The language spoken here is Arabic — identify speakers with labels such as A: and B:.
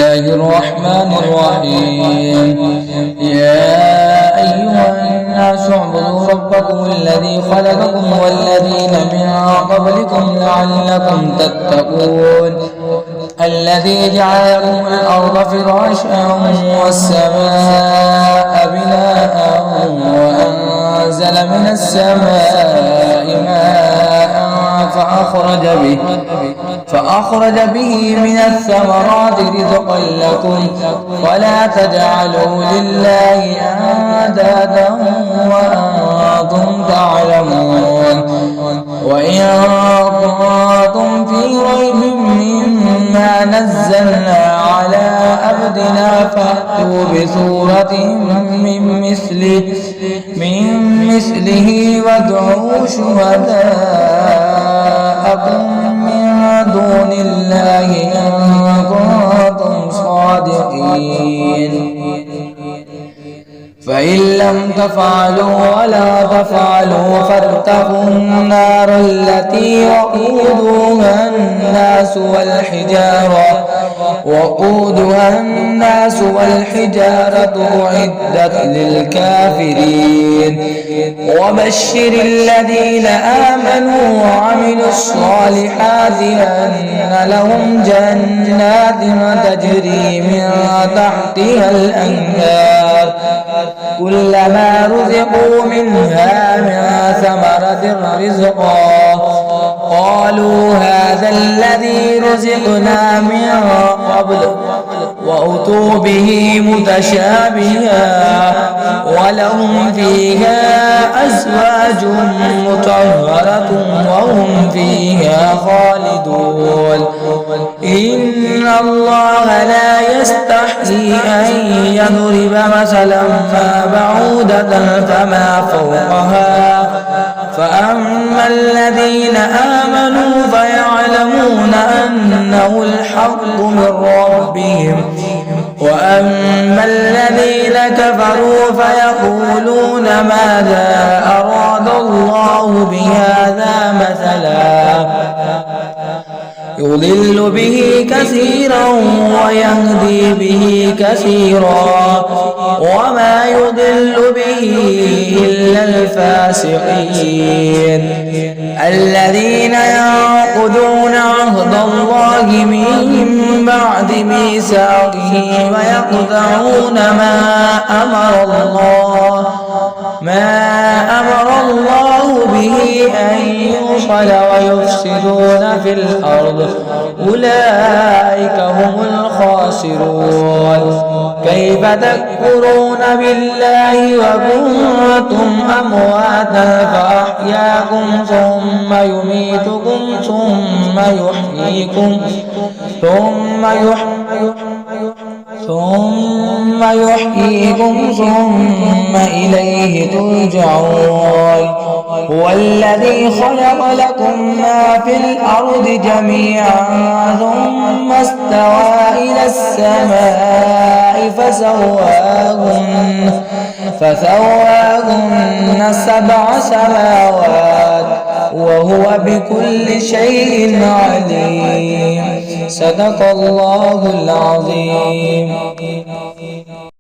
A: الله الرحمن الرحيم. يا أيها الناس اعبدوا ربكم الذي خلقكم والذين من قبلكم لعلكم تتقون. الذي جعل لكم الأرض فراشا والسماء بناء وأنزل من السماء ماء فأخرج به من الثمرات رزقا لكم ولا تجعلوا لله أندادا وأنتم تعلمون. وإن كنتم في ريب مما نزلنا على عبدنا فأتوا بسورة من مثله وادعوا شهداءكم من دون الله إن كنتم صادقين. فإن لم تفعلوا ولا تفعلوا فاتقوا النار التي وقودها الناس والحجارة أعدت للكافرين. وبشر الذين آمنوا وعملوا الصالحات أن لهم جنات تجري من تحتها الأنهار كلما رزقوا منها من ثمرة رزقا قالوا هذا الذي رزقنا من قبل وأتوا به متشابها ولهم فيها أزواج مطهرة وهم فيها خالدون. إن الله لا يستحيي أن يضرب مثلا ما بعودة فما فوقها فأما الذين آمنوا فيعلمون أنه الحق من ربهم وأما الذين كفروا فيقولون ماذا أراد الله بهذا مثلا يضل به كثيرا ويهدي به كثيرا وما يضل به إلا الفاسقين الذين ينقضون عهد الله من بعد ميثاقه ويقطعون ما أمر الله به أن يوصل ويفسدون في الأرض أولئك هم الخاسرون. كيف تكفرون بالله وكنتم أمواتا فأحياكم ثم يميتكم ثم يحييكم ثم إليه ترجعون. هو الذي خلق لكم ما في الأرض جميعا ثم استوى إلى السماء فسواهن 7 سماوات وهو بكل شيء عليم. صدق الله العظيم.